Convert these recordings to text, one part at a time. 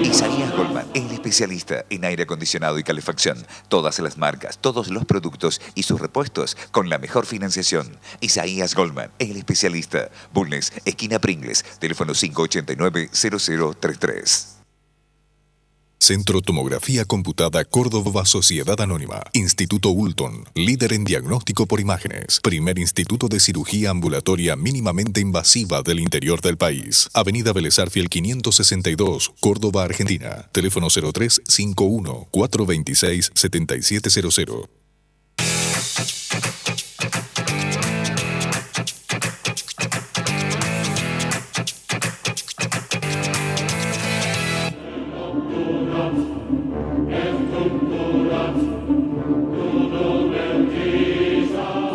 Isaías Goldman, el especialista en aire acondicionado y calefacción. Todas las marcas, todos los productos y sus repuestos con la mejor financiación. Isaías Goldman, el especialista. Bulnes, esquina Pringles, teléfono 589-0033. Centro Tomografía Computada Córdoba Sociedad Anónima. Instituto Ulton, líder en diagnóstico por imágenes. Primer instituto de cirugía ambulatoria mínimamente invasiva del interior del país. Avenida Vélez Arfiel 562, Córdoba, Argentina. Teléfono 0351 426 7700.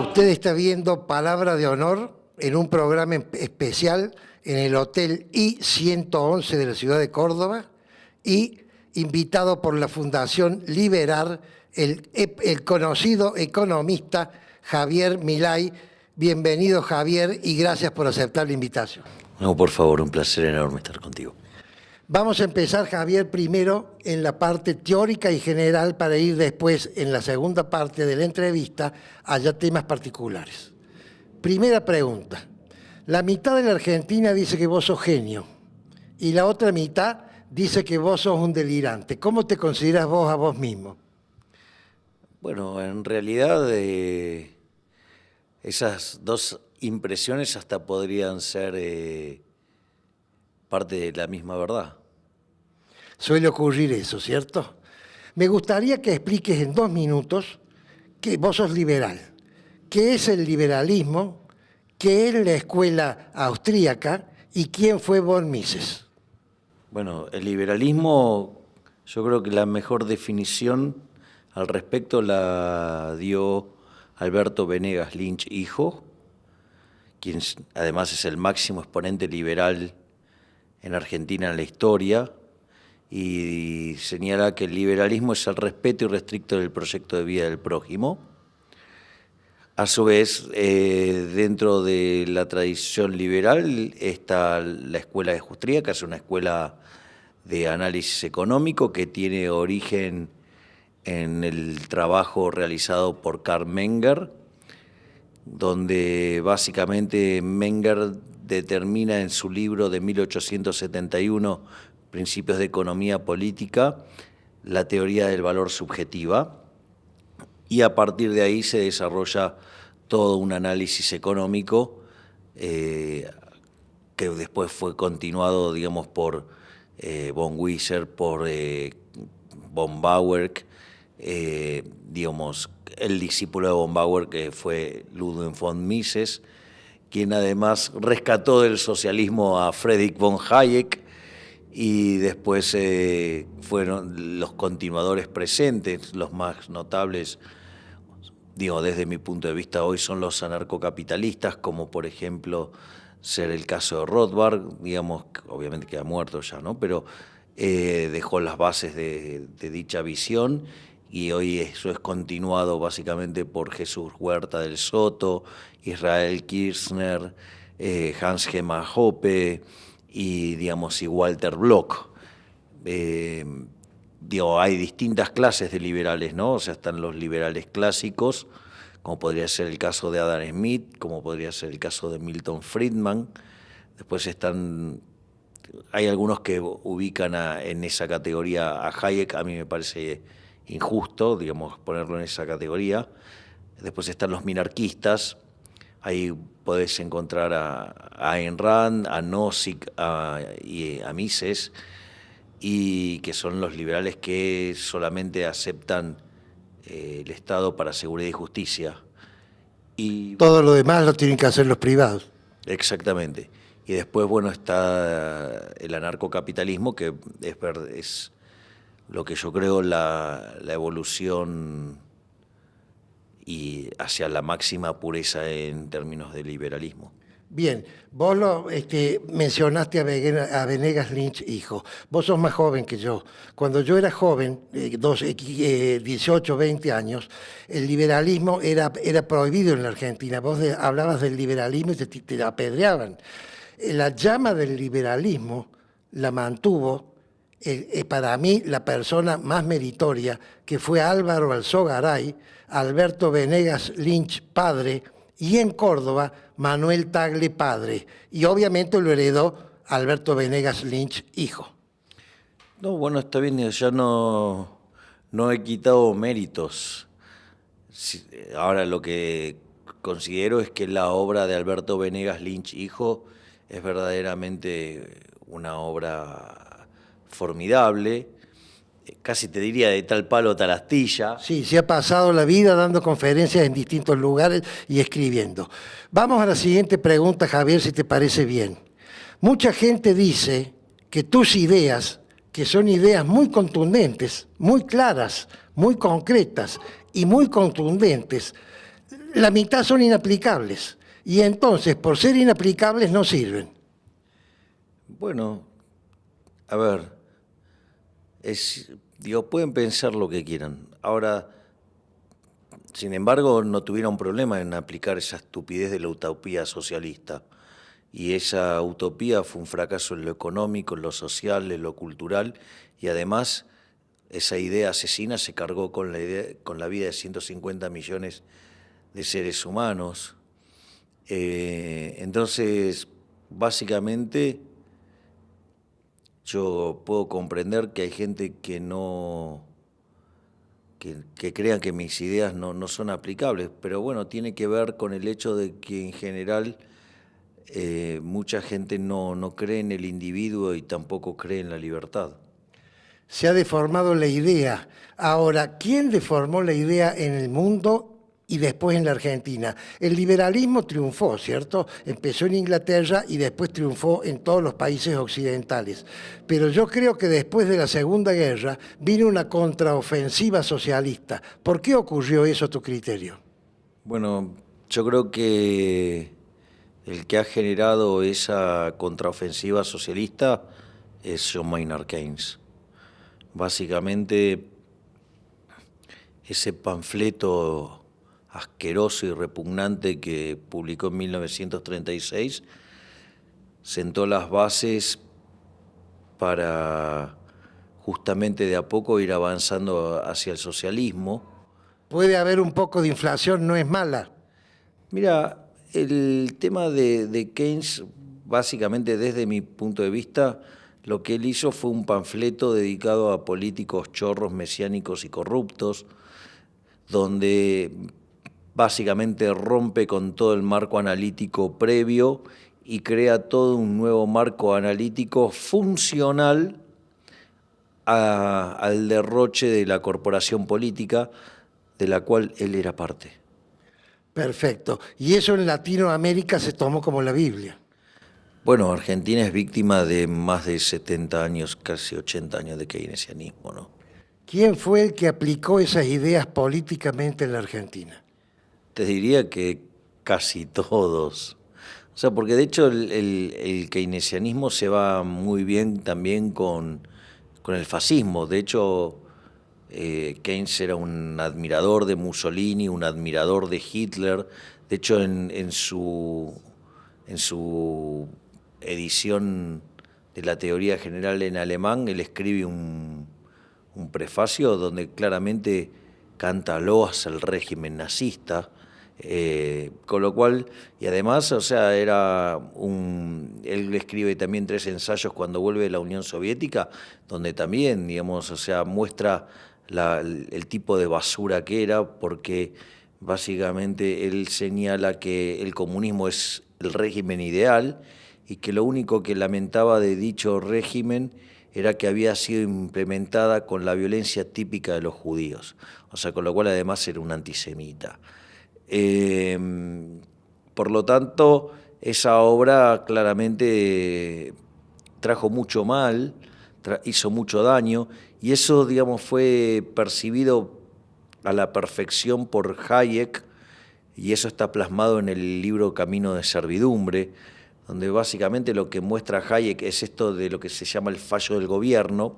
Usted está viendo Palabra de Honor en un programa especial en el Hotel I-111 de la ciudad de Córdoba y invitado por la Fundación Liberar, el conocido economista Javier Milei. Bienvenido, Javier, y gracias por aceptar la invitación. No, por favor, un placer enorme estar contigo. Vamos a empezar, Javier, primero en la parte teórica y general para ir después, en la segunda parte de la entrevista, allá temas particulares. Primera pregunta. La mitad de la Argentina dice que vos sos genio y la otra mitad dice que vos sos un delirante. ¿Cómo te considerás vos a vos mismo? Bueno, en realidad esas dos impresiones hasta podrían ser parte de la misma verdad. Suele ocurrir eso, ¿cierto? Me gustaría que expliques en 2 minutos que vos sos liberal. ¿Qué es el liberalismo? ¿Qué es la escuela austríaca? ¿Y quién fue von Mises? Bueno, el liberalismo, yo creo que la mejor definición al respecto la dio Alberto Venegas Lynch, hijo, quien además es el máximo exponente liberal en Argentina en la historia, y señala que el liberalismo es el respeto irrestricto del proyecto de vida del prójimo. A su vez, dentro de la tradición liberal está la escuela austríaca, que es una escuela de análisis económico que tiene origen en el trabajo realizado por Karl Menger, donde básicamente Menger determina en su libro de 1871, Principios de Economía Política, la teoría del valor subjetiva, y a partir de ahí se desarrolla todo un análisis económico que después fue continuado, digamos, por von Wieser, por von Bauer, digamos, el discípulo de von Bauer, que fue Ludwig von Mises, quien además rescató del socialismo a Friedrich von Hayek, y después fueron los continuadores presentes, los más notables, digo, desde mi punto de vista hoy son los anarcocapitalistas, como por ejemplo ser el caso de Rothbard, digamos, obviamente que ha muerto ya, ¿no? Pero dejó las bases de dicha visión, y hoy eso es continuado básicamente por Jesús Huerta del Soto, Israel Kirchner, Hans Hermann Hoppe y, digamos, y Walter Block. Digo, hay distintas clases de liberales, ¿no? O sea, están los liberales clásicos, como podría ser el caso de Adam Smith, como podría ser el caso de Milton Friedman. Después hay algunos que ubican en esa categoría a Hayek. A mí me parece injusto, digamos, ponerlo en esa categoría. Después están los minarquistas. Ahí podés encontrar a Ayn Rand, a Nozick y a Mises, y que son los liberales que solamente aceptan el Estado para seguridad y justicia. Y todo lo demás lo tienen que hacer los privados. exactamente. Y después, bueno, está el anarcocapitalismo, que es lo que yo creo la evolución y hacia la máxima pureza en términos de liberalismo. Bien, vos mencionaste a Venegas Lynch, hijo. Vos sos más joven que yo. Cuando yo era joven, 18, 20 años, el liberalismo era prohibido en la Argentina. Vos hablabas del liberalismo y te apedreaban. La llama del liberalismo la mantuvo, para mí, la persona más meritoria, que fue Álvaro Alzogaray, Alberto Venegas Lynch, padre, y en Córdoba, Manuel Tagle, padre. Y obviamente lo heredó Alberto Venegas Lynch, hijo. No, bueno, está bien, ya no he quitado méritos. Ahora lo que considero es que la obra de Alberto Venegas Lynch, hijo, es verdaderamente una obra formidable, casi te diría de tal palo tal astilla. Sí, se ha pasado la vida dando conferencias en distintos lugares y escribiendo. Vamos a la siguiente pregunta, Javier, si te parece bien. Mucha gente dice que tus ideas, que son ideas muy contundentes, muy claras, muy concretas y muy contundentes, la mitad son inaplicables. Y entonces, por ser inaplicables, no sirven. Bueno, a ver, pueden pensar lo que quieran. Ahora, sin embargo, no tuvieron problema en aplicar esa estupidez de la utopía socialista. Y esa utopía fue un fracaso en lo económico, en lo social, en lo cultural, y además esa idea asesina se cargó con la vida de 150 millones de seres humanos. Entonces, básicamente, yo puedo comprender que hay gente que que crean que mis ideas no son aplicables, pero bueno, tiene que ver con el hecho de que en general mucha gente no cree en el individuo y tampoco cree en la libertad. Se ha deformado la idea. Ahora, ¿quién deformó la idea en el mundo y después en la Argentina? El liberalismo triunfó, ¿cierto? Empezó en Inglaterra y después triunfó en todos los países occidentales. Pero yo creo que después de la Segunda Guerra vino una contraofensiva socialista. ¿Por qué ocurrió eso a tu criterio? Bueno, yo creo que el que ha generado esa contraofensiva socialista es John Maynard Keynes. Básicamente, ese panfleto asqueroso y repugnante que publicó en 1936 sentó las bases para justamente de a poco ir avanzando hacia el socialismo. Puede haber un poco de inflación, no es mala. Mira, el tema de Keynes, básicamente desde mi punto de vista, lo que él hizo fue un panfleto dedicado a políticos chorros, mesiánicos y corruptos, donde básicamente rompe con todo el marco analítico previo y crea todo un nuevo marco analítico funcional al derroche de la corporación política de la cual él era parte. Perfecto. Y eso en Latinoamérica se tomó como la Biblia. Bueno, Argentina es víctima de más de 70 años, casi 80 años de keynesianismo, ¿no? ¿Quién fue el que aplicó esas ideas políticamente en la Argentina? Te diría que casi todos. O sea, porque de hecho el keynesianismo se va muy bien también con el fascismo. De hecho, Keynes era un admirador de Mussolini, un admirador de Hitler. De hecho, en su edición de la teoría general en alemán, él escribe un prefacio donde claramente canta loas al régimen nazista, con lo cual, y además, o sea, él escribe también 3 ensayos cuando vuelve de la Unión Soviética, donde también, digamos, o sea, muestra el tipo de basura que era, porque básicamente él señala que el comunismo es el régimen ideal y que lo único que lamentaba de dicho régimen era que había sido implementada con la violencia típica de los judíos, o sea, con lo cual además era un antisemita. Por lo tanto, esa obra claramente trajo mucho mal, hizo mucho daño, y eso, digamos, fue percibido a la perfección por Hayek, y eso está plasmado en el libro Camino de Servidumbre, donde básicamente lo que muestra Hayek es esto de lo que se llama el fallo del gobierno,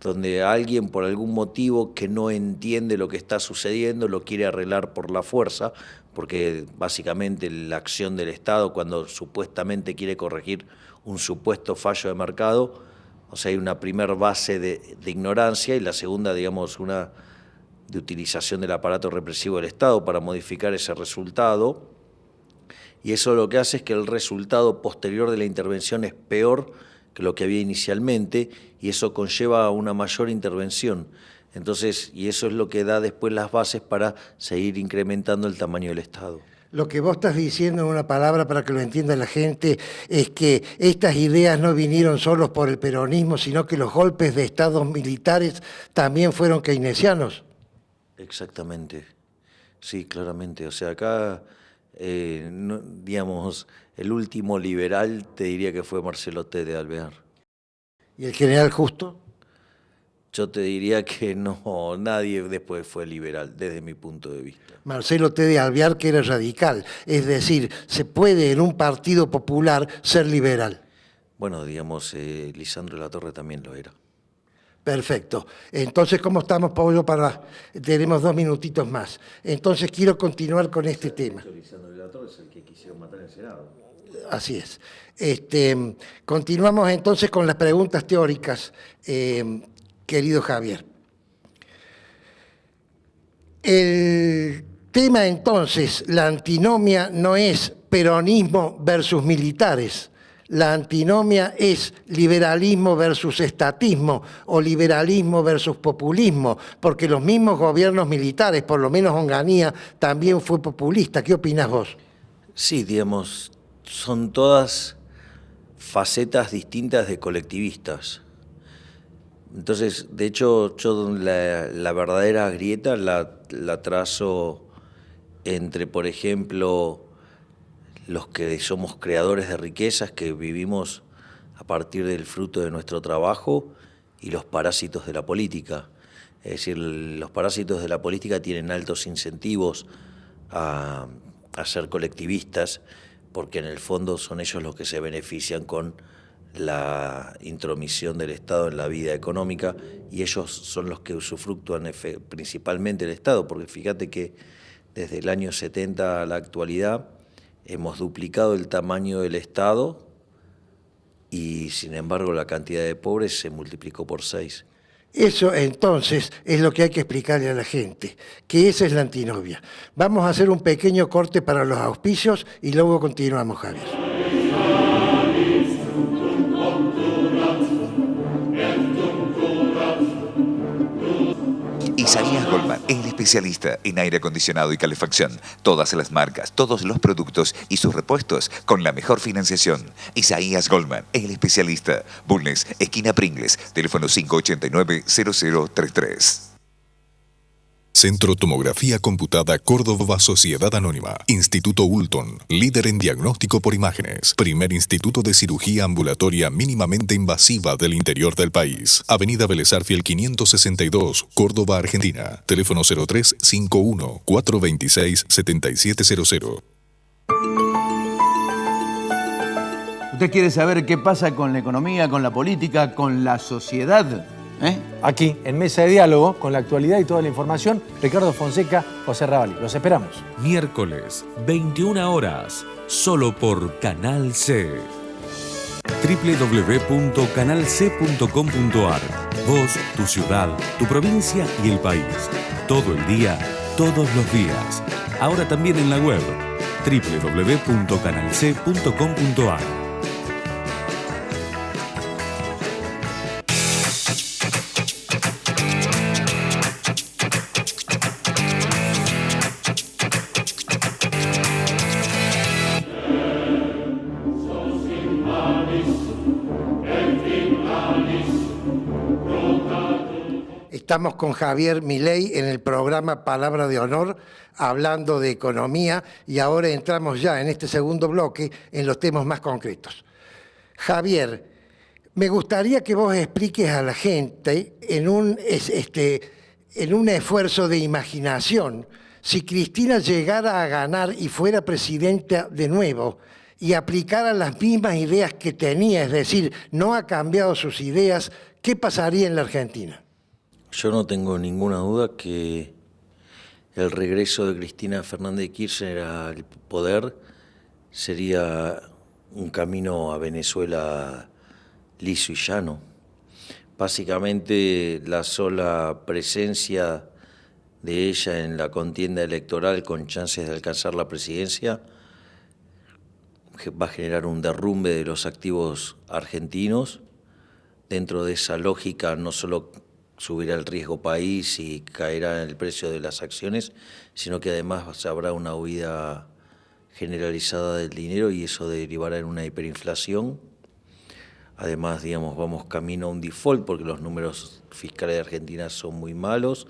donde alguien por algún motivo que no entiende lo que está sucediendo lo quiere arreglar por la fuerza, porque básicamente la acción del Estado cuando supuestamente quiere corregir un supuesto fallo de mercado, o sea, hay una primera base de ignorancia y la segunda, digamos, una de utilización del aparato represivo del Estado para modificar ese resultado, y eso lo que hace es que el resultado posterior de la intervención es peor que lo que había inicialmente, y eso conlleva a una mayor intervención. Entonces, y eso es lo que da después las bases para seguir incrementando el tamaño del Estado. Lo que vos estás diciendo en una palabra para que lo entienda la gente es que estas ideas no vinieron solos por el peronismo, sino que los golpes de estados militares también fueron keynesianos. Exactamente, sí, claramente. O sea, acá, no, digamos, el último liberal te diría que fue Marcelo T. de Alvear. ¿Y el general Justo? Yo te diría que no, nadie después fue liberal, desde mi punto de vista. Marcelo T. de Alvear, que era radical. Es decir, se puede en un partido popular ser liberal. Bueno, digamos, Lisandro Latorre también lo era. Perfecto. Entonces, ¿cómo estamos, Pablo? Tenemos 2 minutitos más. Entonces, quiero continuar con este tema. Lisandro Latorre es el que quisieron matar en el Senado. Así es. Continuamos entonces con las preguntas teóricas, querido Javier. El tema entonces, la antinomia no es peronismo versus militares. La antinomia es liberalismo versus estatismo o liberalismo versus populismo, porque los mismos gobiernos militares, por lo menos Onganía, también fue populista. ¿Qué opinas vos? Sí, digamos, son todas facetas distintas de colectivistas. Entonces, de hecho, yo la verdadera grieta la trazo entre, por ejemplo, los que somos creadores de riquezas, que vivimos a partir del fruto de nuestro trabajo, y los parásitos de la política. Es decir, los parásitos de la política tienen altos incentivos a ser colectivistas, porque en el fondo son ellos los que se benefician con la intromisión del Estado en la vida económica, y ellos son los que usufructúan principalmente el Estado, porque fíjate que desde el año 70 a la actualidad hemos duplicado el tamaño del Estado y sin embargo la cantidad de pobres se multiplicó por 6. Eso entonces es lo que hay que explicarle a la gente, que esa es la antinomia. Vamos a hacer un pequeño corte para los auspicios y luego continuamos, Javier. Isaías Goldman, el especialista en aire acondicionado y calefacción. Todas las marcas, todos los productos y sus repuestos con la mejor financiación. Isaías Goldman, el especialista. Bulnes, esquina Pringles, teléfono 589-0033. Centro Tomografía Computada Córdoba Sociedad Anónima. Instituto Ulton, líder en diagnóstico por imágenes. Primer instituto de cirugía ambulatoria mínimamente invasiva del interior del país. Avenida Vélez Arfiel 562, Córdoba, Argentina. Teléfono 0351-426-7700. ¿Usted quiere saber qué pasa con la economía, con la política, con la sociedad? Aquí, en Mesa de Diálogo, con la actualidad y toda la información, Ricardo Fonseca, José Ravalli. Los esperamos. Miércoles, 21 horas, solo por Canal C. www.canalc.com.ar. Vos, tu ciudad, tu provincia y el país. Todo el día, todos los días. Ahora también en la web www.canalc.com.ar. Estamos con Javier Milei en el programa Palabra de Honor, hablando de economía, y ahora entramos ya en este segundo bloque en los temas más concretos. Javier, me gustaría que vos expliques a la gente en un esfuerzo de imaginación, si Cristina llegara a ganar y fuera presidenta de nuevo y aplicara las mismas ideas que tenía, es decir, no ha cambiado sus ideas, ¿qué pasaría en la Argentina? Yo no tengo ninguna duda que el regreso de Cristina Fernández de Kirchner al poder sería un camino a Venezuela liso y llano. Básicamente, la sola presencia de ella en la contienda electoral con chances de alcanzar la presidencia va a generar un derrumbe de los activos argentinos. Dentro de esa lógica, no solo subirá el riesgo país y caerá el precio de las acciones, sino que además habrá una huida generalizada del dinero y eso derivará en una hiperinflación. Además, digamos, vamos camino a un default porque los números fiscales de Argentina son muy malos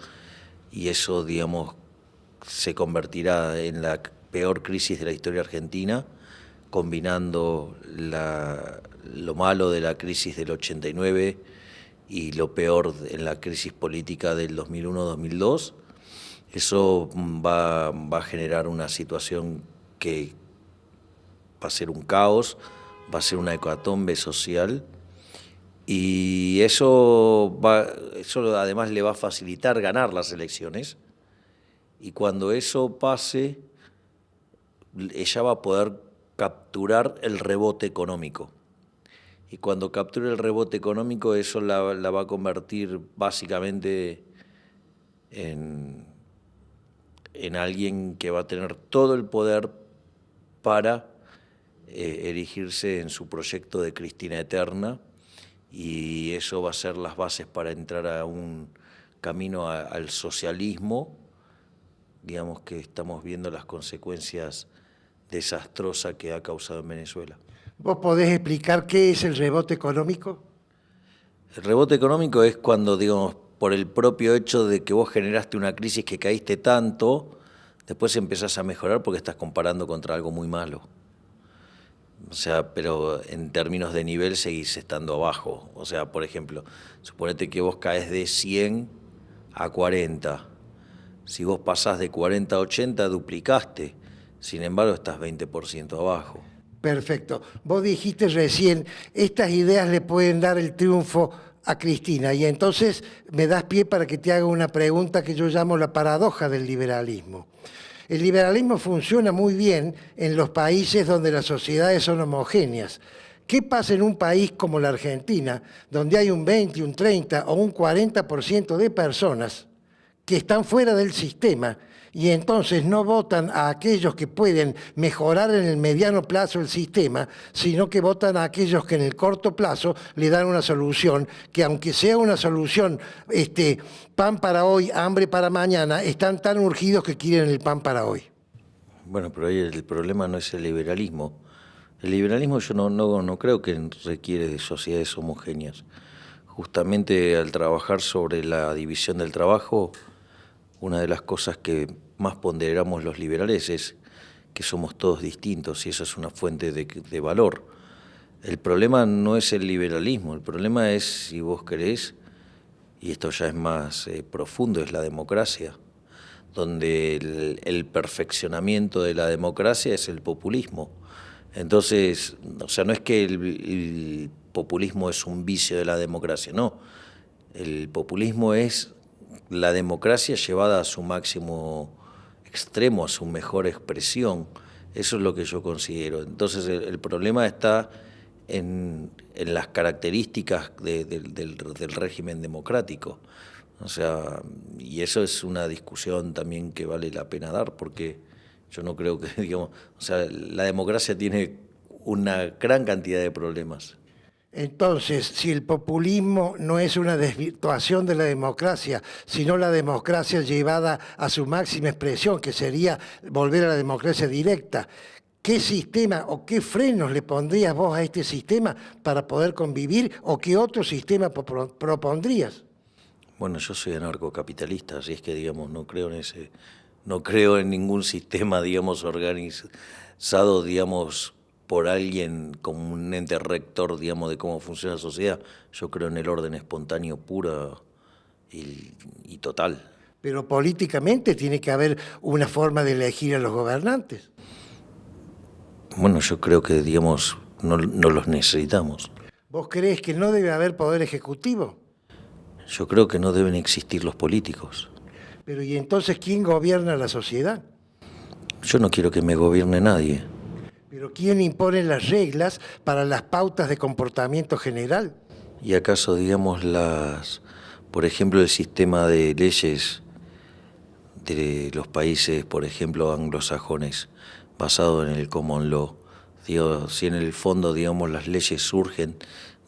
y eso, digamos, se convertirá en la peor crisis de la historia argentina, combinando lo malo de la crisis del 89 y lo peor en la crisis política del 2001-2002. Eso va a generar una situación que va a ser un caos, va a ser una hecatombe social y eso además le va a facilitar ganar las elecciones y cuando eso pase ella va a poder capturar el rebote económico y cuando capture el rebote económico eso la va a convertir básicamente en alguien que va a tener todo el poder para erigirse en su proyecto de Cristina Eterna y eso va a ser las bases para entrar a un camino al socialismo, digamos que estamos viendo las consecuencias desastrosas que ha causado en Venezuela. ¿Vos podés explicar qué es el rebote económico? El rebote económico es cuando, digamos, por el propio hecho de que vos generaste una crisis que caíste tanto, después empezás a mejorar porque estás comparando contra algo muy malo. O sea, pero en términos de nivel seguís estando abajo. O sea, por ejemplo, suponete que vos caes de 100 a 40. Si vos pasás de 40 a 80, duplicaste. Sin embargo, estás 20% abajo. Perfecto. Vos dijiste recién, estas ideas le pueden dar el triunfo a Cristina y entonces me das pie para que te haga una pregunta que yo llamo la paradoja del liberalismo. El liberalismo funciona muy bien en los países donde las sociedades son homogéneas. ¿Qué pasa en un país como la Argentina, donde hay un 20, un 30 o un 40% de personas que están fuera del sistema y entonces no votan a aquellos que pueden mejorar en el mediano plazo el sistema, sino que votan a aquellos que en el corto plazo le dan una solución, que aunque sea una solución pan para hoy, hambre para mañana, están tan urgidos que quieren el pan para hoy? Bueno, pero ahí el problema no es el liberalismo. El liberalismo yo no creo que requiere de sociedades homogéneas. Justamente al trabajar sobre la división del trabajo, una de las cosas que más ponderamos los liberales es que somos todos distintos y eso es una fuente de valor. El problema no es el liberalismo, el problema es, si vos querés, y esto ya es más profundo, es la democracia, donde el perfeccionamiento de la democracia es el populismo. Entonces, o sea, no es que el populismo es un vicio de la democracia, no. El populismo es la democracia llevada a su máximo extremo, a su mejor expresión. Eso es lo que yo considero. Entonces el problema está en las características del régimen democrático. O sea, y eso es una discusión también que vale la pena dar, porque yo no creo que, digamos, o sea, la democracia tiene una gran cantidad de problemas. Entonces, si el populismo no es una desvirtuación de la democracia, sino la democracia llevada a su máxima expresión, que sería volver a la democracia directa, ¿qué sistema o qué frenos le pondrías vos a este sistema para poder convivir o qué otro sistema propondrías? Bueno, yo soy anarcocapitalista, así es que, digamos, no creo en ningún sistema, digamos, organizado, digamos, por alguien como un ente rector, digamos, de cómo funciona la sociedad. Yo creo en el orden espontáneo puro y total. Pero políticamente tiene que haber una forma de elegir a los gobernantes. Bueno, yo creo que, digamos, no los necesitamos. ¿Vos crees que no debe haber poder ejecutivo? Yo creo que no deben existir los políticos. Pero ¿y entonces quién gobierna la sociedad? Yo no quiero que me gobierne nadie. ¿Pero quién impone las reglas para las pautas de comportamiento general? ¿Y acaso, digamos, por ejemplo, el sistema de leyes de los países, por ejemplo, anglosajones, basado en el common law, digo, si en el fondo, digamos, las leyes surgen,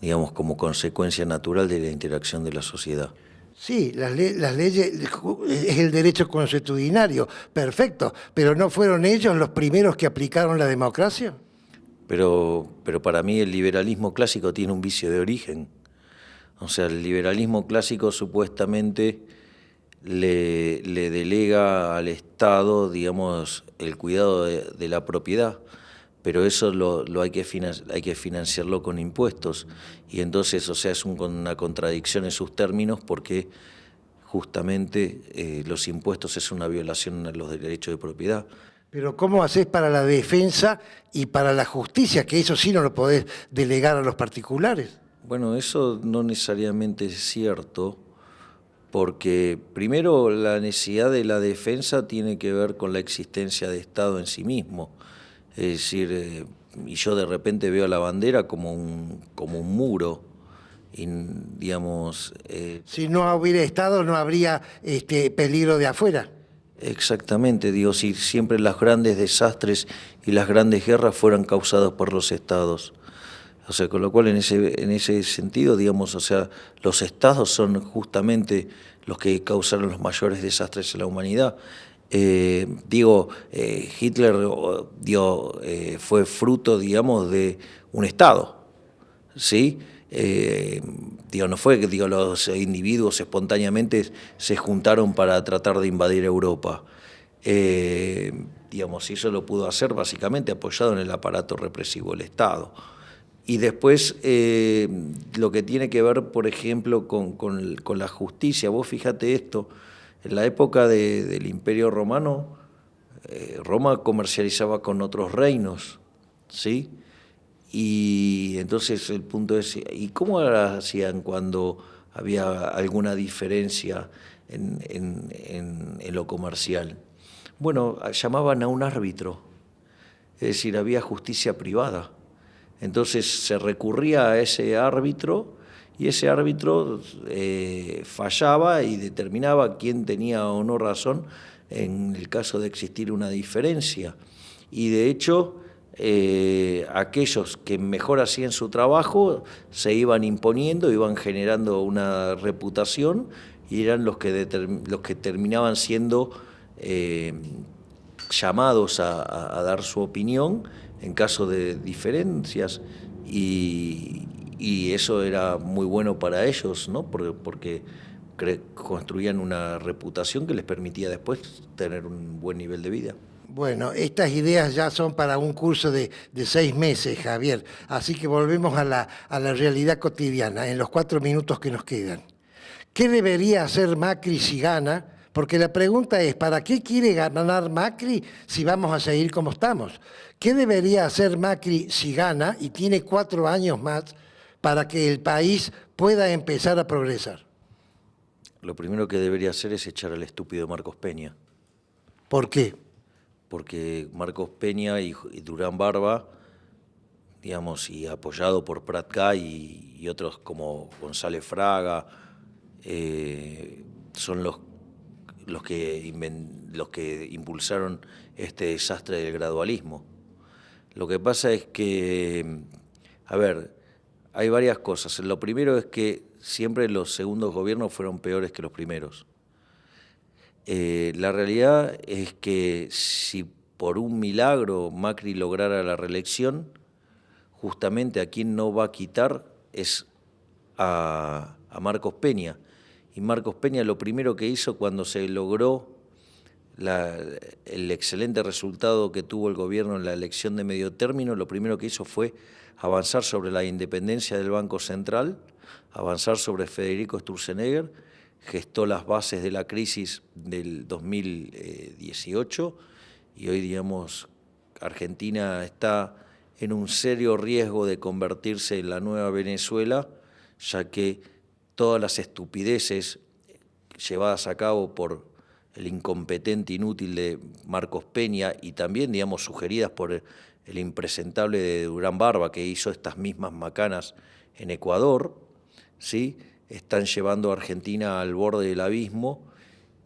digamos, como consecuencia natural de la interacción de la sociedad? Sí, las leyes es el derecho consuetudinario, perfecto, pero ¿no fueron ellos los primeros que aplicaron la democracia? Pero para mí el liberalismo clásico tiene un vicio de origen. O sea, el liberalismo clásico supuestamente le delega al Estado, digamos, el cuidado de la propiedad, pero eso lo hay que financiarlo con impuestos. Y entonces, o sea, es una contradicción en sus términos, porque justamente los impuestos es una violación a los derechos de propiedad. Pero ¿cómo haces para la defensa y para la justicia? Que eso sí no lo podés delegar a los particulares. Bueno, eso no necesariamente es cierto, porque primero la necesidad de la defensa tiene que ver con la existencia de Estado en sí mismo. Es decir, y yo de repente veo la bandera como un muro, y digamos... Si no hubiera Estado no habría peligro de afuera. Exactamente, digo, si siempre los grandes desastres y las grandes guerras fueran causados por los Estados. O sea, con lo cual en ese sentido, digamos, o sea, los Estados son justamente los que causaron los mayores desastres en la humanidad. Hitler fue fruto, digamos, de un Estado, ¿sí? No fue que los individuos espontáneamente se juntaron para tratar de invadir Europa. Y eso lo pudo hacer básicamente apoyado en el aparato represivo del Estado. Y después lo que tiene que ver, por ejemplo, con la justicia. Vos fíjate esto, en la época del Imperio Romano, Roma comercializaba con otros reinos, ¿sí? Y entonces el punto es, ¿y cómo hacían cuando había alguna diferencia en lo comercial? Bueno, llamaban a un árbitro, es decir, había justicia privada. Entonces se recurría a ese árbitro y ese árbitro fallaba y determinaba quién tenía o no razón en el caso de existir una diferencia. Y de hecho, aquellos que mejor hacían su trabajo se iban imponiendo, iban generando una reputación y eran los que terminaban siendo llamados a dar su opinión en caso de diferencias, y eso era muy bueno para ellos, ¿no? Porque construían una reputación que les permitía después tener un buen nivel de vida. Bueno, estas ideas ya son para un curso de 6 meses, Javier, así que volvemos a la realidad cotidiana, en los 4 minutos que nos quedan. ¿Qué debería hacer Macri si gana? Porque la pregunta es, ¿para qué quiere ganar Macri si vamos a seguir como estamos? ¿Qué debería hacer Macri si gana y tiene 4 años más para que el país pueda empezar a progresar? Lo primero que debería hacer es echar al estúpido Marcos Peña. ¿Por qué? Porque Marcos Peña y Durán Barba, digamos, y apoyado por Prat Gay y otros como González Fraga, son los que impulsaron este desastre del gradualismo. Lo que pasa es que, hay varias cosas. Lo primero es que siempre los segundos gobiernos fueron peores que los primeros. La realidad es que si por un milagro Macri lograra la reelección, justamente a quien no va a quitar es a Marcos Peña. y Marcos Peña lo primero que hizo cuando se logró el excelente resultado que tuvo el gobierno en la elección de medio término, lo primero que hizo fue avanzar sobre la independencia del Banco Central, avanzar sobre Federico Sturzenegger, gestó las bases de la crisis del 2018 y hoy, digamos, Argentina está en un serio riesgo de convertirse en la nueva Venezuela, ya que todas las estupideces llevadas a cabo por el incompetente inútil de Marcos Peña y también, digamos, sugeridas por el impresentable de Durán Barba, que hizo estas mismas macanas en Ecuador, ¿sí?, están llevando a Argentina al borde del abismo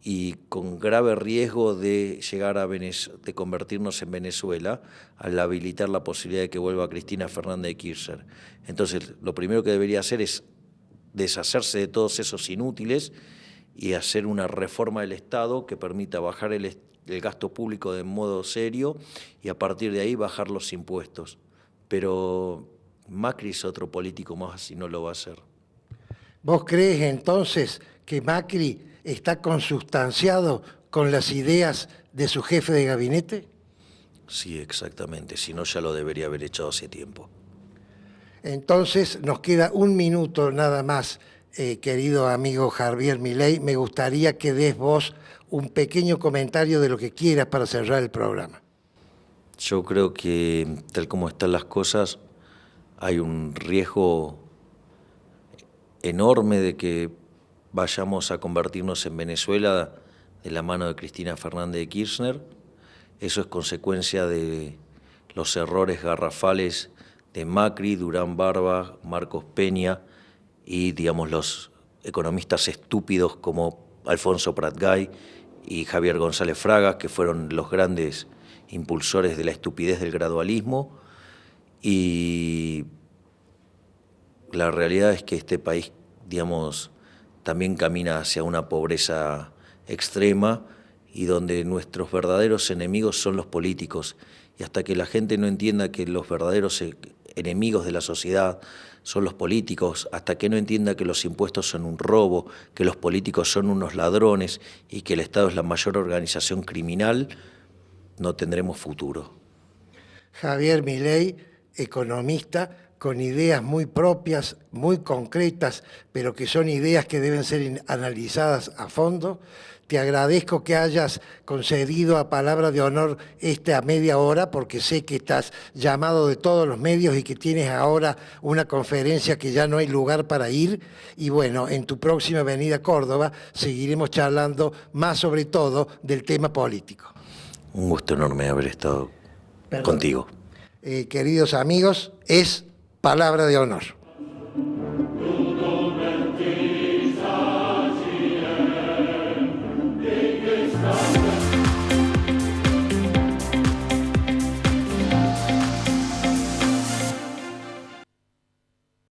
y con grave riesgo de llegar de convertirnos en Venezuela al habilitar la posibilidad de que vuelva Cristina Fernández de Kirchner. Entonces, lo primero que debería hacer es deshacerse de todos esos inútiles y hacer una reforma del Estado que permita bajar el gasto público de modo serio y a partir de ahí bajar los impuestos. Pero Macri es otro político más y no lo va a hacer. ¿Vos crees entonces que Macri está consustanciado con las ideas de su jefe de gabinete? Sí, exactamente, si no ya lo debería haber echado hace tiempo. Entonces nos queda un minuto nada más, querido amigo Javier Milei. Me gustaría que des vos un pequeño comentario de lo que quieras para cerrar el programa. Yo creo que tal como están las cosas, hay un riesgo enorme de que vayamos a convertirnos en Venezuela de la mano de Cristina Fernández de Kirchner. Eso es consecuencia de los errores garrafales de Macri, Durán Barba, Marcos Peña y, digamos, los economistas estúpidos como Alfonso Pratgay y Javier González Fraga, que fueron los grandes impulsores de la estupidez del gradualismo. Y la realidad es que este país, digamos, también camina hacia una pobreza extrema y donde nuestros verdaderos enemigos son los políticos. Y hasta que la gente no entienda que los verdaderos enemigos de la sociedad son los políticos, hasta que no entienda que los impuestos son un robo, que los políticos son unos ladrones y que el Estado es la mayor organización criminal, no tendremos futuro. Javier Milei, economista, con ideas muy propias, muy concretas, pero que son ideas que deben ser analizadas a fondo. Te agradezco que hayas concedido a palabra de honor esta media hora, porque sé que estás llamado de todos los medios y que tienes ahora una conferencia que ya no hay lugar para ir. Y bueno, en tu próxima venida a Córdoba seguiremos charlando más sobre todo del tema político. Un gusto enorme haber estado contigo. Queridos amigos, es palabra de honor.